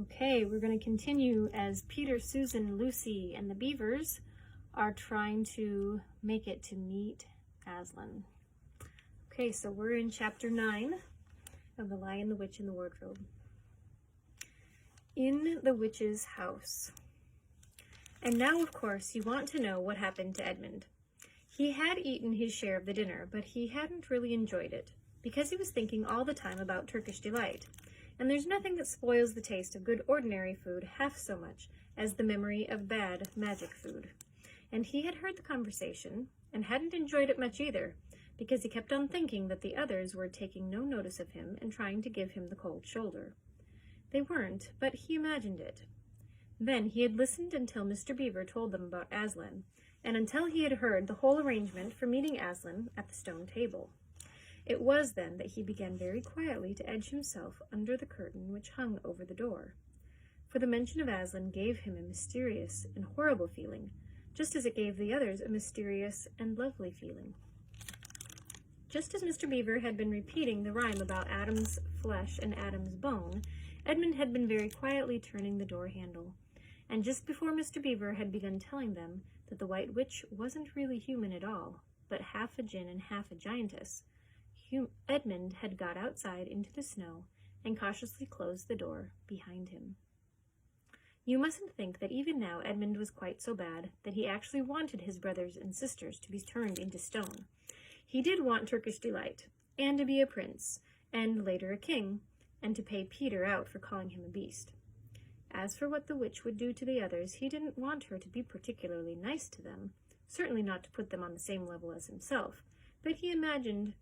Okay, we're going to continue as Peter, Susan, Lucy, and the Beavers are trying to make it to meet Aslan. Okay, so we're in chapter 9 of The Lion, the Witch, and the Wardrobe. In the witch's house. And now, of course, you want to know what happened to Edmund. He had eaten his share of the dinner, but he hadn't really enjoyed it, because he was thinking all the time about Turkish delight. And there's nothing that spoils the taste of good ordinary food half so much as the memory of bad magic food. And he had heard the conversation, and hadn't enjoyed it much either, because he kept on thinking that the others were taking no notice of him and trying to give him the cold shoulder. They weren't, but he imagined it. Then he had listened until Mr. Beaver told them about Aslan, and until he had heard the whole arrangement for meeting Aslan at the stone table. It was then that he began very quietly to edge himself under the curtain which hung over the door. For the mention of Aslan gave him a mysterious and horrible feeling, just as it gave the others a mysterious and lovely feeling. Just as Mr. Beaver had been repeating the rhyme about Adam's flesh and Adam's bone, Edmund had been very quietly turning the door handle. And just before Mr. Beaver had begun telling them that the White Witch wasn't really human at all, but half a djinn and half a giantess, Edmund had got outside into the snow and cautiously closed the door behind him. You mustn't think that even now Edmund was quite so bad that he actually wanted his brothers and sisters to be turned into stone. He did want Turkish delight, and to be a prince, and later a king, and to pay Peter out for calling him a beast. As for what the witch would do to the others, he didn't want her to be particularly nice to them, certainly not to put them on the same level as himself, but he imagined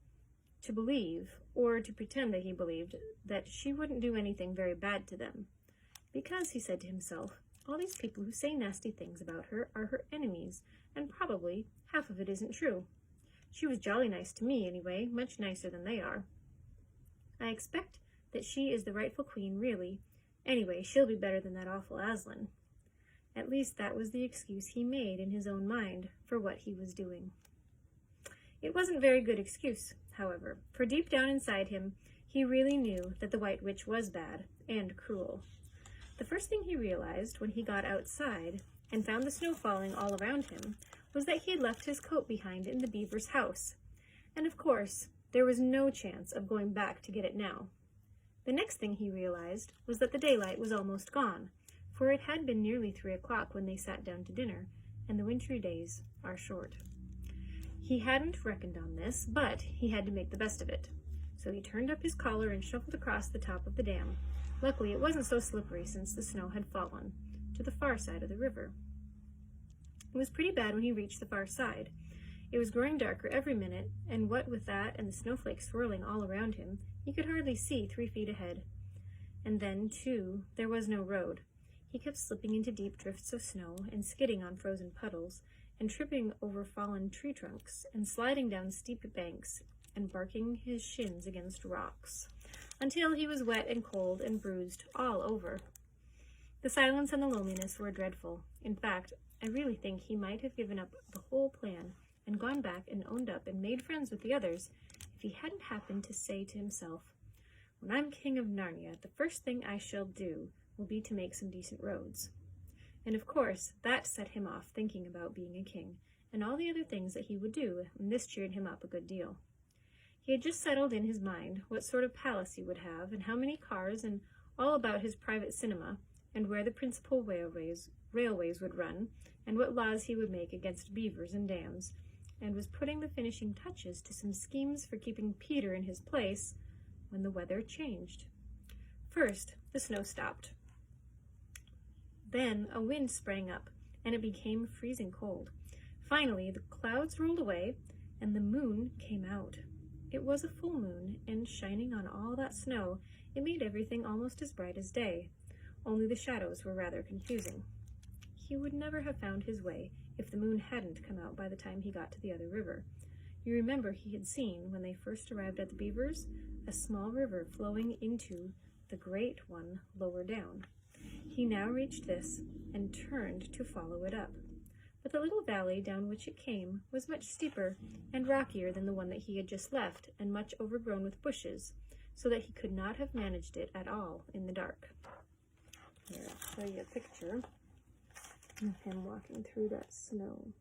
to believe, or to pretend that he believed, that she wouldn't do anything very bad to them. Because, he said to himself, all these people who say nasty things about her are her enemies, and probably half of it isn't true. She was jolly nice to me, anyway, much nicer than they are. I expect that she is the rightful queen, really. Anyway, she'll be better than that awful Aslan. At least that was the excuse he made in his own mind for what he was doing. It wasn't a very good excuse, however, for deep down inside him, he really knew that the White Witch was bad and cruel. The first thing he realized when he got outside and found the snow falling all around him was that he had left his coat behind in the beaver's house. And of course, there was no chance of going back to get it now. The next thing he realized was that the daylight was almost gone, for it had been nearly 3 o'clock when they sat down to dinner, and the wintry days are short. He hadn't reckoned on this, but he had to make the best of it. So he turned up his collar and shuffled across the top of the dam. Luckily, it wasn't so slippery since the snow had fallen, to the far side of the river. It was pretty bad when he reached the far side. It was growing darker every minute, and what with that and the snowflakes swirling all around him, he could hardly see 3 feet ahead. And then, too, there was no road. He kept slipping into deep drifts of snow and skidding on frozen puddles, and tripping over fallen tree trunks, and sliding down steep banks, and barking his shins against rocks, until he was wet and cold and bruised all over. The silence and the loneliness were dreadful. In fact, I really think he might have given up the whole plan and gone back and owned up and made friends with the others if he hadn't happened to say to himself, "When I'm king of Narnia, the first thing I shall do will be to make some decent roads." And of course, that set him off thinking about being a king, and all the other things that he would do, and this cheered him up a good deal. He had just settled in his mind what sort of palace he would have, and how many cars, and all about his private cinema, and where the principal railways would run, and what laws he would make against beavers and dams, and was putting the finishing touches to some schemes for keeping Peter in his place, when the weather changed. First, the snow stopped. Then a wind sprang up, and it became freezing cold. Finally, the clouds rolled away, and the moon came out. It was a full moon, and shining on all that snow, it made everything almost as bright as day, only the shadows were rather confusing. He would never have found his way if the moon hadn't come out by the time he got to the other river. You remember he had seen, when they first arrived at the beavers, a small river flowing into the great one lower down. He now reached this and turned to follow it up. But the little valley down which it came was much steeper and rockier than the one that he had just left, and much overgrown with bushes, so that he could not have managed it at all in the dark. Here, I'll show you a picture of him walking through that snow.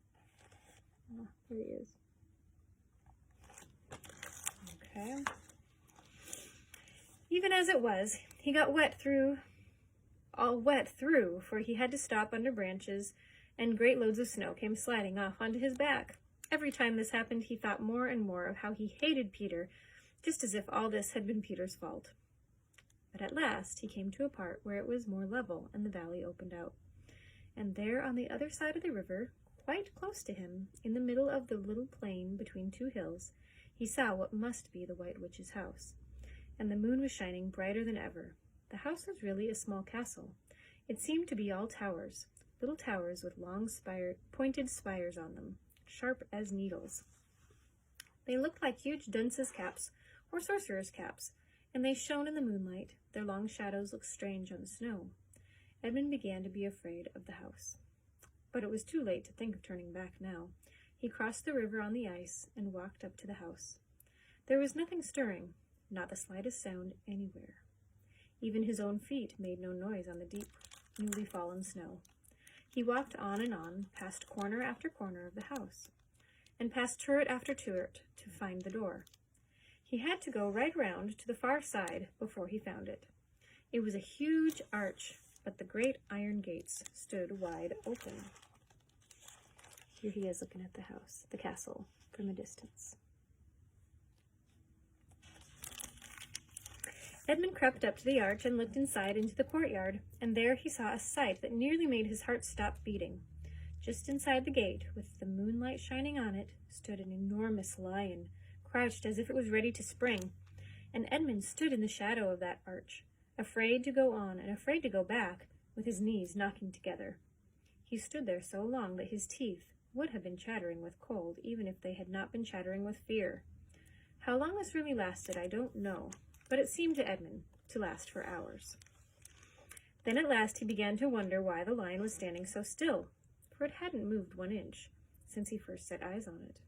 There he is. Okay. Even as it was, he got all wet through, for he had to stop under branches, and great loads of snow came sliding off onto his back. Every time this happened, he thought more and more of how he hated Peter, just as if all this had been Peter's fault. But at last he came to a part where it was more level and the valley opened out. And there on the other side of the river, quite close to him, in the middle of the little plain between two hills, he saw what must be the White Witch's house. And the moon was shining brighter than ever. The house was really a small castle. It seemed to be all towers, little towers with long pointed spires on them, sharp as needles. They looked like huge dunces' caps or sorcerers' caps, and they shone in the moonlight. Their long shadows looked strange on the snow. Edmund began to be afraid of the house. But it was too late to think of turning back now. He crossed the river on the ice and walked up to the house. There was nothing stirring, not the slightest sound anywhere. Even his own feet made no noise on the deep, newly fallen snow. He walked on, past corner after corner of the house, and past turret after turret to find the door. He had to go right round to the far side before he found it. It was a huge arch, but the great iron gates stood wide open. Here he is looking at the house, the castle, from a distance. Edmund crept up to the arch and looked inside into the courtyard, and there he saw a sight that nearly made his heart stop beating. Just inside the gate, with the moonlight shining on it, stood an enormous lion, crouched as if it was ready to spring, and Edmund stood in the shadow of that arch, afraid to go on and afraid to go back, with his knees knocking together. He stood there so long that his teeth would have been chattering with cold, even if they had not been chattering with fear. How long this really lasted, I don't know, but it seemed to Edmund to last for hours. Then at last he began to wonder why the lion was standing so still, for it hadn't moved 1 inch since he first set eyes on it.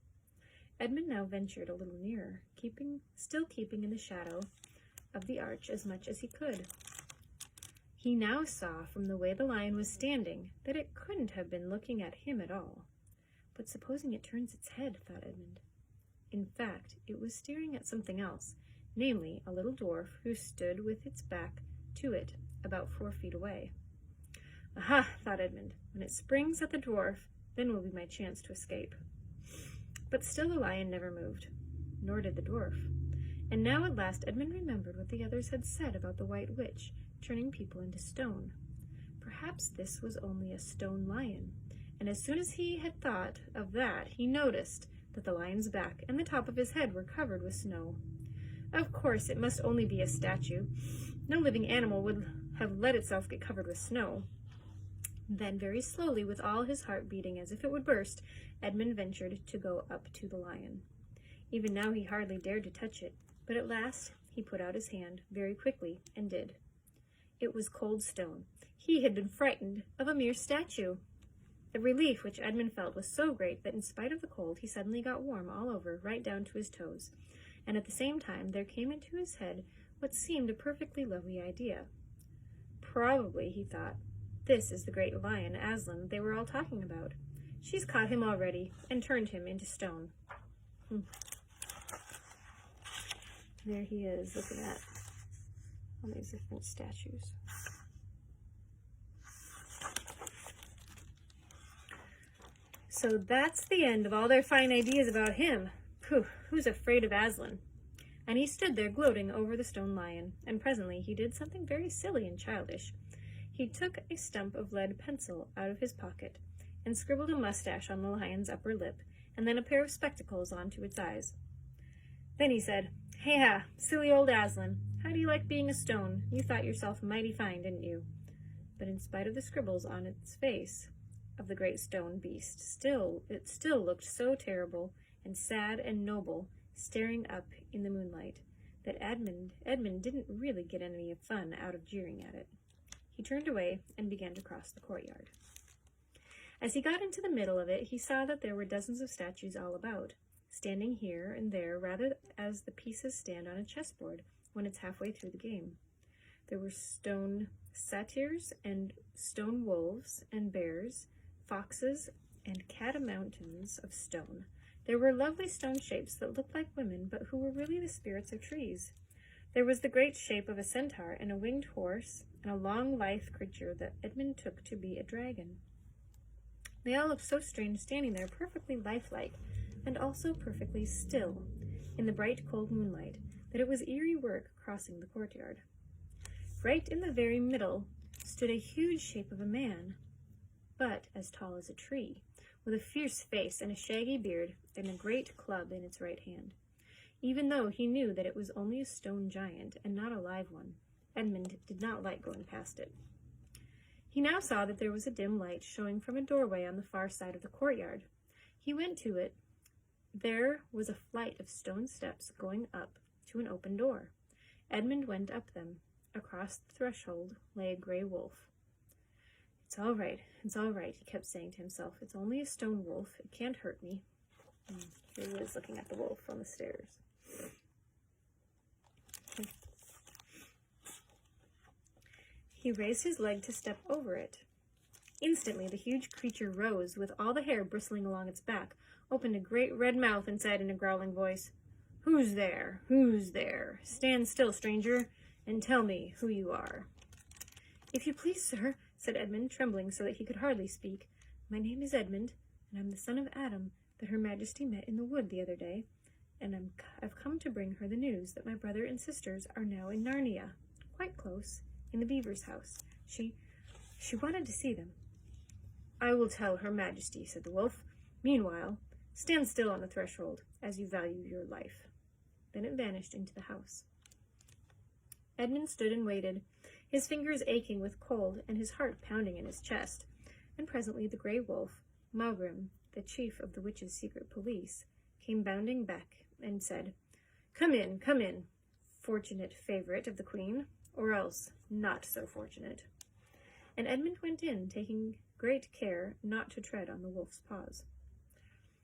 Edmund now ventured a little nearer, still keeping in the shadow of the arch as much as he could. He now saw from the way the lion was standing that it couldn't have been looking at him at all. But supposing it turns its head, thought Edmund. In fact, it was staring at something else, namely a little dwarf who stood with its back to it about 4 feet away. Aha, thought Edmund, when it springs at the dwarf, then will be my chance to escape. But still the lion never moved, nor did the dwarf. And now at last Edmund remembered what the others had said about the White Witch turning people into stone. Perhaps this was only a stone lion, and as soon as he had thought of that, he noticed that the lion's back and the top of his head were covered with snow. Of course, it must only be a statue. No living animal would have let itself get covered with snow. Then, very slowly, with all his heart beating as if it would burst, Edmund ventured to go up to the lion. Even now he hardly dared to touch it, but at last he put out his hand very quickly and did. It was cold stone. He had been frightened of a mere statue. The relief which Edmund felt was so great that in spite of the cold he suddenly got warm all over, right down to his toes, and at the same time there came into his head what seemed a perfectly lovely idea. Probably, he thought, this is the great lion, Aslan, they were all talking about. She's caught him already and turned him into stone. There he is, looking at all these different statues. So that's the end of all their fine ideas about him. Who's afraid of Aslan? And he stood there gloating over the stone lion, and presently he did something very silly and childish. He took a stump of lead pencil out of his pocket and scribbled a mustache on the lion's upper lip, and then a pair of spectacles onto its eyes. Then he said, "Hey-ha, silly old Aslan, how do you like being a stone? You thought yourself mighty fine, didn't you?" But in spite of the scribbles on its face of the great stone beast, it still looked so terrible and sad and noble, staring up in the moonlight, that Edmund didn't really get any fun out of jeering at it. He turned away and began to cross the courtyard. As he got into the middle of it, he saw that there were dozens of statues all about, standing here and there rather as the pieces stand on a chessboard when it's halfway through the game. There were stone satyrs and stone wolves and bears, foxes, and catamountains of stone. There were lovely stone shapes that looked like women, but who were really the spirits of trees. There was the great shape of a centaur and a winged horse, and a long, lithe creature that Edmund took to be a dragon. They all looked so strange standing there, perfectly lifelike, and also perfectly still, in the bright, cold moonlight, that it was eerie work crossing the courtyard. Right in the very middle stood a huge shape of a man, but as tall as a tree, with a fierce face and a shaggy beard and a great club in its right hand. Even though he knew that it was only a stone giant and not a live one, Edmund did not like going past it. He now saw that there was a dim light showing from a doorway on the far side of the courtyard. He went to it. There was a flight of stone steps going up to an open door. Edmund went up them. Across the threshold lay a gray wolf. It's all right, he kept saying to himself. It's only a stone wolf. It can't hurt me. Here he is looking at the wolf on the stairs. He raised his leg to step over it. Instantly, the huge creature rose, with all the hair bristling along its back, opened a great red mouth, and said in a growling voice, "Who's there? Who's there? Stand still, stranger, and tell me who you are." "If you please, sir," said Edmund, trembling so that he could hardly speak, "my name is Edmund, and I'm the son of Adam that Her Majesty met in the wood the other day, and I've come to bring her the news that my brother and sisters are now in Narnia, quite close, in the beaver's house. She wanted to see them." "I will tell Her Majesty," said the wolf. "Meanwhile, stand still on the threshold, as you value your life." Then it vanished into the house. Edmund stood and waited, his fingers aching with cold and his heart pounding in his chest, and presently the gray wolf, Maugrim, the chief of the witches' secret police, came bounding back and said, come in, fortunate favorite of the queen, or else not so fortunate." And Edmund went in, taking great care not to tread on the wolf's paws.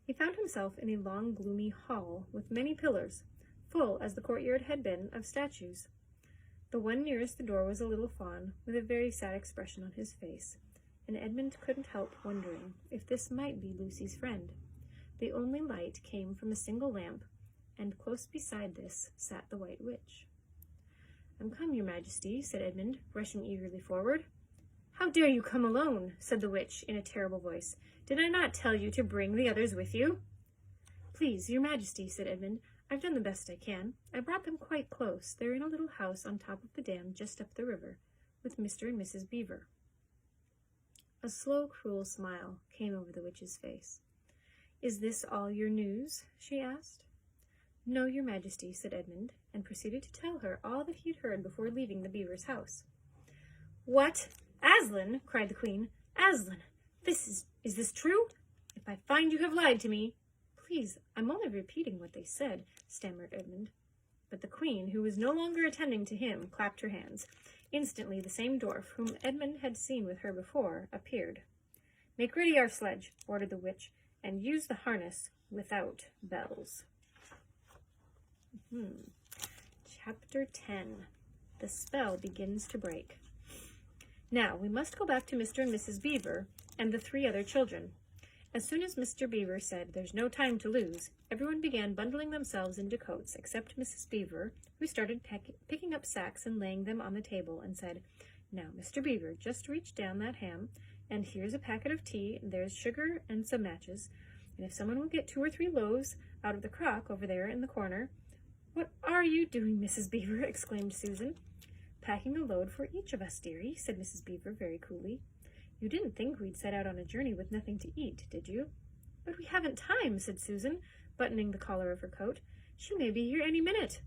He found himself in a long, gloomy hall with many pillars, full, as the courtyard had been, of statues. The one nearest the door was a little faun, with a very sad expression on his face, and Edmund couldn't help wondering if this might be Lucy's friend. The only light came from a single lamp, and close beside this sat the White Witch. "I'm come, your Majesty," said Edmund, rushing eagerly forward. "How dare you come alone?" said the witch in a terrible voice. "Did I not tell you to bring the others with you?" "Please, your Majesty," said Edmund, "I've done the best I can. I brought them quite close. They're in a little house on top of the dam just up the river, with Mr. and Mrs. Beaver." A slow, cruel smile came over the witch's face. "Is this all your news?" she asked. "No, your Majesty," said Edmund, and proceeded to tell her all that he had heard before leaving the beaver's house. "What? Aslan!" cried the queen. "Aslan! Is this true? If I find you have lied to me—" "Please, I'm only repeating what they said," stammered Edmund. But the queen, who was no longer attending to him, clapped her hands. Instantly the same dwarf, whom Edmund had seen with her before, appeared. "Make ready our sledge," ordered the witch, "and use the harness without bells." Chapter 10. The spell begins to break. Now, we must go back to Mr. and Mrs. Beaver and the 3 other children. As soon as Mr. Beaver said, "There's no time to lose," everyone began bundling themselves into coats, except Mrs. Beaver, who started picking up sacks and laying them on the table, and said, "Now, Mr. Beaver, just reach down that ham, and here's a packet of tea, and there's sugar and some matches, and if someone will get 2 or 3 loaves out of the crock over there in the corner—" "What are you doing, Mrs. Beaver?" exclaimed Susan. "Packing a load for each of us, dearie," said Mrs. Beaver very coolly. "You didn't think we'd set out on a journey with nothing to eat, did you?" "But we haven't time," said Susan, buttoning the collar of her coat. "She may be here any minute."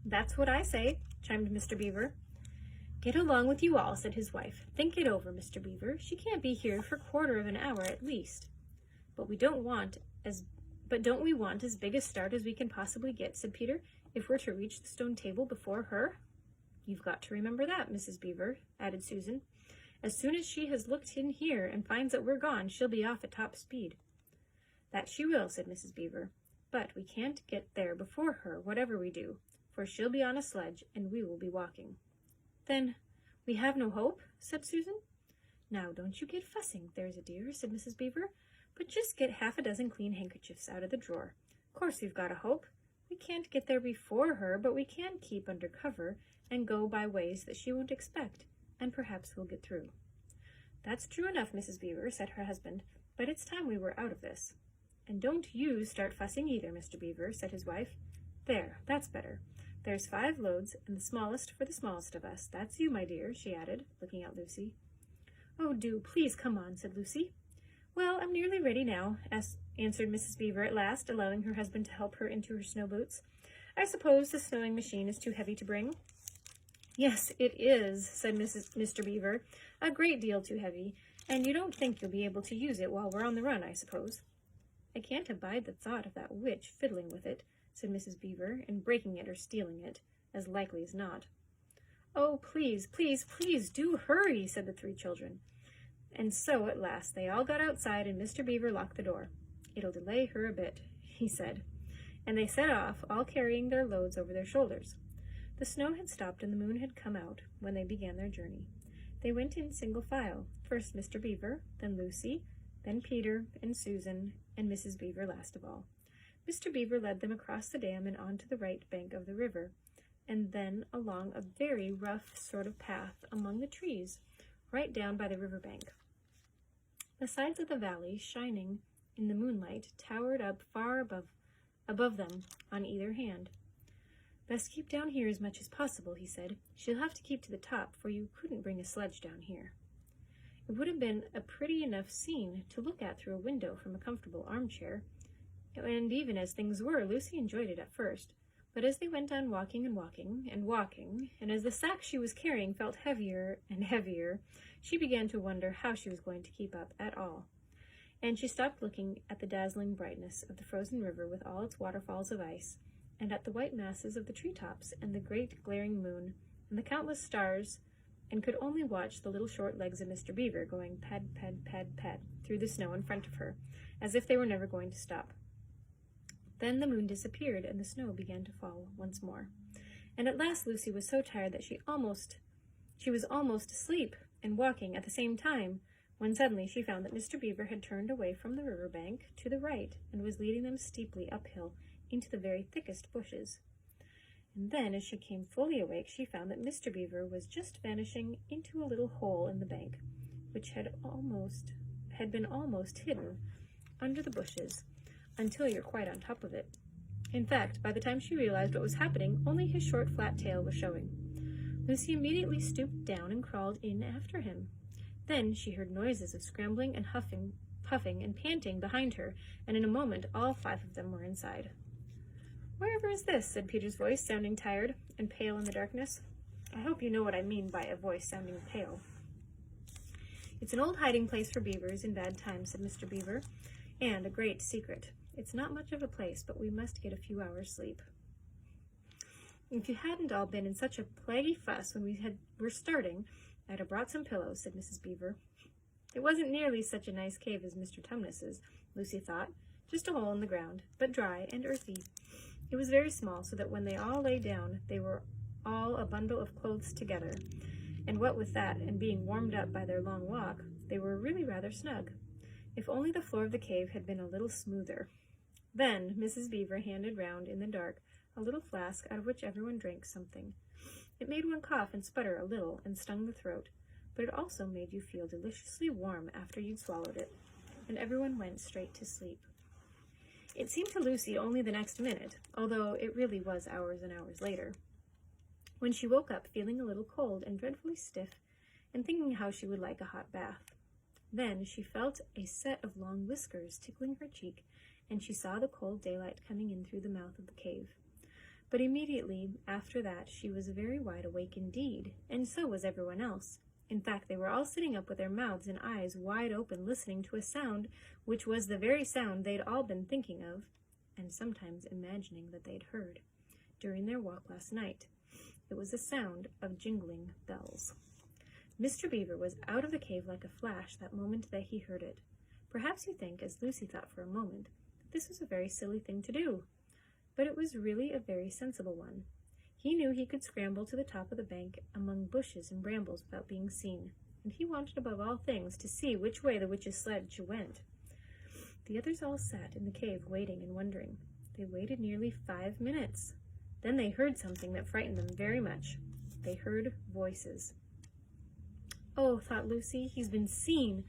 "That's what I say," chimed Mr. Beaver. "Get along with you all," said his wife. "Think it over, Mr. Beaver. She can't be here for 1/4 of an hour at least." But don't we want as big a start as we can possibly get," said Peter, "if we're to reach the stone table before her?" "You've got to remember that, Mrs. Beaver," added Susan. "As soon as she has looked in here and finds that we're gone, she'll be off at top speed." "That she will," said Mrs. Beaver. "But we can't get there before her, whatever we do, for she'll be on a sledge and we will be walking." Then we have no hope, said Susan. Now don't you get fussing, there's a dear, said Mrs. Beaver, but just get half a dozen clean handkerchiefs out of the drawer. Of course we've got a hope. We can't get there before her, but we can keep under cover and go by ways that she won't expect, and perhaps we'll get through. That's true enough, Mrs. Beaver, said her husband, but it's time we were out of this. And don't you start fussing either, Mr. Beaver, said his wife. There, that's better. There's 5 loads, and the smallest for the smallest of us. That's you, my dear, she added, looking at Lucy. Oh, do, please come on, said Lucy. Well, I'm nearly ready now, answered Mrs. Beaver at last, allowing her husband to help her into her snow boots. I suppose the snowing machine is too heavy to bring? Yes, it is, said Mr. Beaver, a great deal too heavy, and you don't think you'll be able to use it while we're on the run, I suppose. I can't abide the thought of that witch fiddling with it, said Mrs. Beaver, and breaking it or stealing it, as likely as not. Oh, please, please, please, do hurry, said the 3 children. And so, at last, they all got outside, and Mr. Beaver locked the door. It'll delay her a bit, he said, and they set off, all carrying their loads over their shoulders. The snow had stopped and the moon had come out when they began their journey. They went in single file, first Mr. Beaver, then Lucy, then Peter and Susan, and Mrs. Beaver last of all. Mr. Beaver led them across the dam and onto the right bank of the river, and then along a very rough sort of path among the trees, right down by the river bank. The sides of the valley, shining in the moonlight, towered up far above them on either hand. Best keep down here as much as possible, he said. She'll have to keep to the top, for you couldn't bring a sledge down here. It would have been a pretty enough scene to look at through a window from a comfortable armchair, and even as things were, Lucy enjoyed it at first. But as they went on walking and walking and walking, and as the sack she was carrying felt heavier and heavier, she began to wonder how she was going to keep up at all. And she stopped looking at the dazzling brightness of the frozen river with all its waterfalls of ice, and at the white masses of the treetops, and the great glaring moon, and the countless stars, and could only watch the little short legs of Mr. Beaver going pad, pad, pad, pad through the snow in front of her, as if they were never going to stop. Then the moon disappeared, and the snow began to fall once more. And at last Lucy was so tired that she was almost asleep and walking at the same time, when suddenly she found that Mr. Beaver had turned away from the river bank to the right, and was leading them steeply uphill into the very thickest bushes. And then, as she came fully awake, she found that Mr. Beaver was just vanishing into a little hole in the bank, which had been almost hidden under the bushes until you're quite on top of it. In fact, by the time she realized what was happening, only his short, flat tail was showing. Lucy immediately stooped down and crawled in after him. Then she heard noises of scrambling and puffing and panting behind her, and in a moment all 5 of them were inside. "Wherever is this?" said Peter's voice, sounding tired and pale in the darkness. I hope you know what I mean by a voice sounding pale. "It's an old hiding place for beavers in bad times," said Mr. Beaver, "and a great secret. It's not much of a place, but we must get a few hours' sleep." "If you hadn't all been in such a plaguey fuss when we were starting, I'd have brought some pillows," said Mrs. Beaver. It wasn't nearly such a nice cave as Mr. Tumnus's, Lucy thought, just a hole in the ground, but dry and earthy. It was very small, so that when they all lay down, they were all a bundle of clothes together, and what with that and being warmed up by their long walk, they were really rather snug. If only the floor of the cave had been a little smoother. Then Mrs. Beaver handed round in the dark a little flask out of which everyone drank something. It made one cough and sputter a little and stung the throat, but it also made you feel deliciously warm after you'd swallowed it, and everyone went straight to sleep. It seemed to Lucy only the next minute, although it really was hours and hours later, when she woke up feeling a little cold and dreadfully stiff, and thinking how she would like a hot bath. Then she felt a set of long whiskers tickling her cheek, and she saw the cold daylight coming in through the mouth of the cave. But immediately after that she was very wide awake indeed, and so was everyone else. In fact, they were all sitting up with their mouths and eyes wide open, listening to a sound which was the very sound they'd all been thinking of, and sometimes imagining that they'd heard, during their walk last night. It was the sound of jingling bells. Mr. Beaver was out of the cave like a flash that moment that he heard it. Perhaps you think, as Lucy thought for a moment, that this was a very silly thing to do, but it was really a very sensible one. He knew he could scramble to the top of the bank among bushes and brambles without being seen, and he wanted above all things to see which way the witch's sledge went. The others all sat in the cave waiting and wondering. They waited nearly 5 minutes. Then they heard something that frightened them very much. They heard voices. "Oh," thought Lucy, "he's been seen.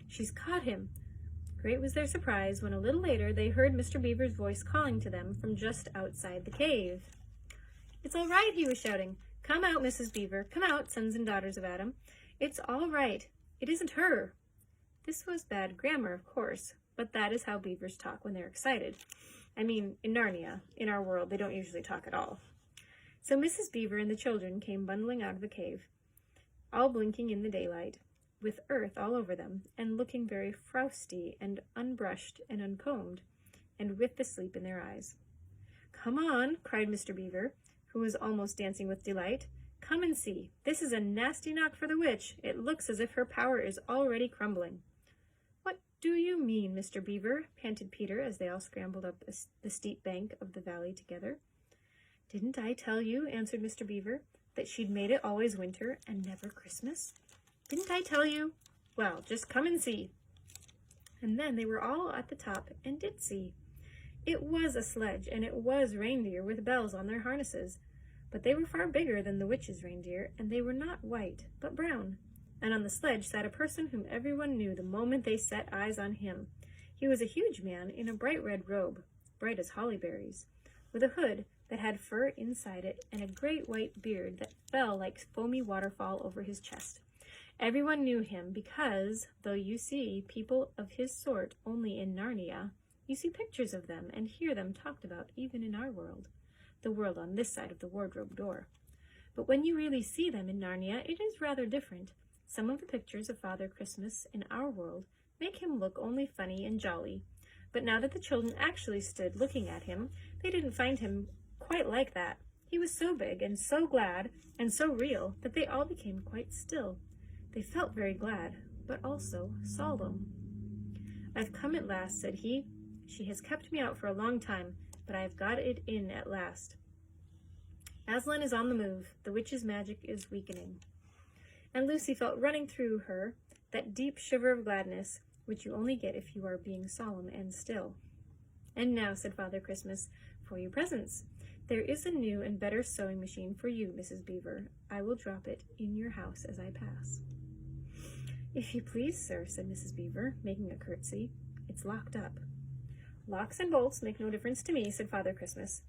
She's caught him." Great was their surprise when a little later they heard Mr. Beaver's voice calling to them from just outside the cave. "It's all right," he was shouting. "Come out, Mrs. Beaver. Come out, sons and daughters of Adam. It's all right. It isn't her." This was bad grammar, of course, but that is how beavers talk when they're excited. I mean, in Narnia, in our world, they don't usually talk at all. So Mrs. Beaver and the children came bundling out of the cave, all blinking in the daylight, with earth all over them, and looking very frowsty and unbrushed and uncombed, and with the sleep in their eyes. "Come on," cried Mr. Beaver, who was almost dancing with delight. "Come and see. This is a nasty knock for the witch. It looks as if her power is already crumbling." "What do you mean, Mr. Beaver?" panted Peter as they all scrambled up the steep bank of the valley together. "Didn't I tell you," answered Mr. Beaver, "that she'd made it always winter and never Christmas? Didn't I tell you? Well, just come and see." And then they were all at the top and did see. It was a sledge, and it was reindeer with bells on their harnesses, but they were far bigger than the witch's reindeer, and they were not white, but brown. And on the sledge sat a person whom everyone knew the moment they set eyes on him. He was a huge man in a bright red robe, bright as holly berries, with a hood that had fur inside it and a great white beard that fell like foamy waterfall over his chest. Everyone knew him because, though you see people of his sort only in Narnia, you see pictures of them and hear them talked about even in our world, the world on this side of the wardrobe door. But when you really see them in Narnia, it is rather different. Some of the pictures of Father Christmas in our world make him look only funny and jolly, but now that the children actually stood looking at him, they didn't find him quite like that. He was so big and so glad and so real that they all became quite still. They felt very glad, but also solemn. "I've come at last," said he. "She has kept me out for a long time, but I have got it in at last. Aslan is on the move. The witch's magic is weakening." And Lucy felt running through her that deep shiver of gladness which you only get if you are being solemn and still. "And now," said Father Christmas, "for your presents. There is a new and better sewing machine for you, Mrs. Beaver. I will drop it in your house as I pass." "If you please, sir," said Mrs. Beaver, making a curtsy. "It's locked up." "Locks and bolts make no difference to me," said Father Christmas.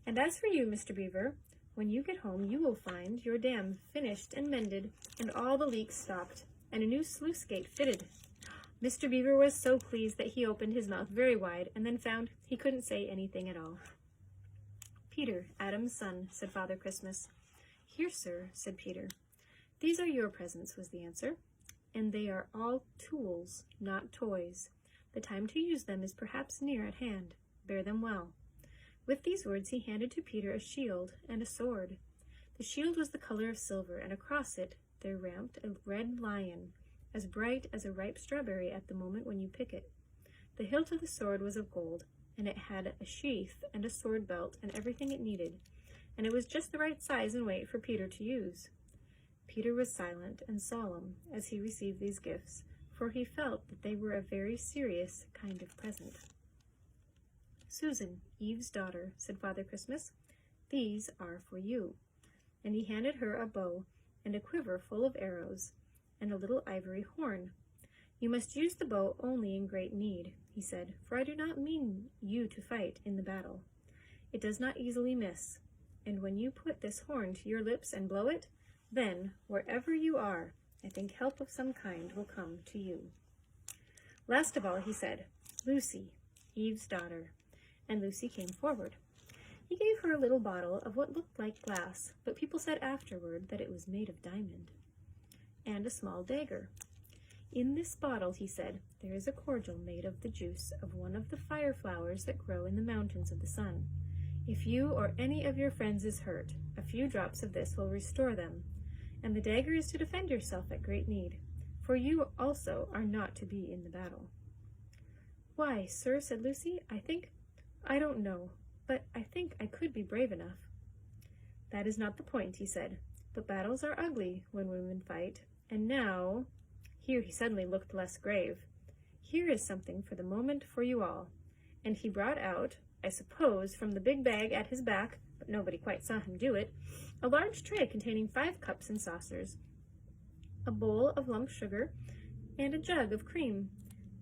"And as for you, Mr. Beaver, when you get home you will find your dam finished and mended, and all the leaks stopped, and a new sluice gate fitted." Mr. Beaver was so pleased that he opened his mouth very wide and then found he couldn't say anything at all. "Peter, Adam's son," said Father Christmas. "Here, sir," said Peter. "These are your presents," was the answer, "and they are all tools, not toys. The time to use them is perhaps near at hand. Bear them well." With these words he handed to Peter a shield and a sword. The shield was the color of silver, and across it there ramped a red lion, as bright as a ripe strawberry at the moment when you pick it. The hilt of the sword was of gold, and it had a sheath and a sword belt and everything it needed, and it was just the right size and weight for Peter to use. Peter was silent and solemn as he received these gifts, for he felt that they were a very serious kind of present. "Susan, Eve's daughter," said Father Christmas, "these are for you." And he handed her a bow and a quiver full of arrows and a little ivory horn. "You must use the bow only in great need," he said, "for I do not mean you to fight in the battle. It does not easily miss, and when you put this horn to your lips and blow it, then, wherever you are, I think help of some kind will come to you." Last of all he said, "Lucy, Eve's daughter," and Lucy came forward. He gave her a little bottle of what looked like glass, but people said afterward that it was made of diamond, and a small dagger. "In this bottle," he said, "there is a cordial made of the juice of one of the fire flowers that grow in the mountains of the sun. If you or any of your friends is hurt, a few drops of this will restore them, and the dagger is to defend yourself at great need, for you also are not to be in the battle." "Why, sir," said Lucy, I don't know, but I think I could be brave enough." "That is not the point," he said. "But battles are ugly when women fight. And now," here he suddenly looked less grave, "here is something for the moment for you all." And he brought out, I suppose from the big bag at his back, but nobody quite saw him do it, a large tray containing 5 cups and saucers, a bowl of lump sugar, and a jug of cream,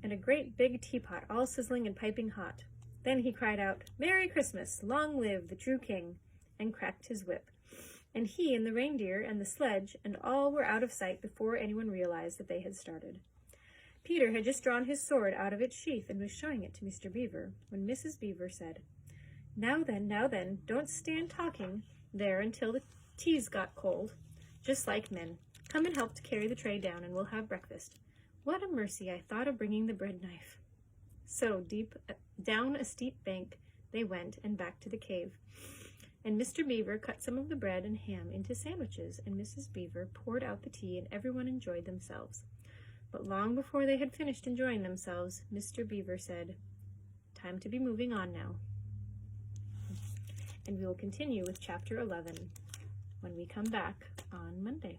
and a great big teapot all sizzling and piping hot. Then he cried out, "Merry Christmas! Long live the true king!" and cracked his whip. And he and the reindeer and the sledge and all were out of sight before anyone realized that they had started. Peter had just drawn his sword out of its sheath and was showing it to Mr. Beaver when Mrs. Beaver said, now then, don't stand talking there until the tea's got cold, just like men. Come and help to carry the tray down and we'll have breakfast. What a mercy I thought of bringing the bread knife." So down a steep bank they went and back to the cave. And Mr. Beaver cut some of the bread and ham into sandwiches, and Mrs. Beaver poured out the tea, and everyone enjoyed themselves. But long before they had finished enjoying themselves, Mr. Beaver said, "Time to be moving on now." And we will continue with Chapter 11 when we come back on Monday.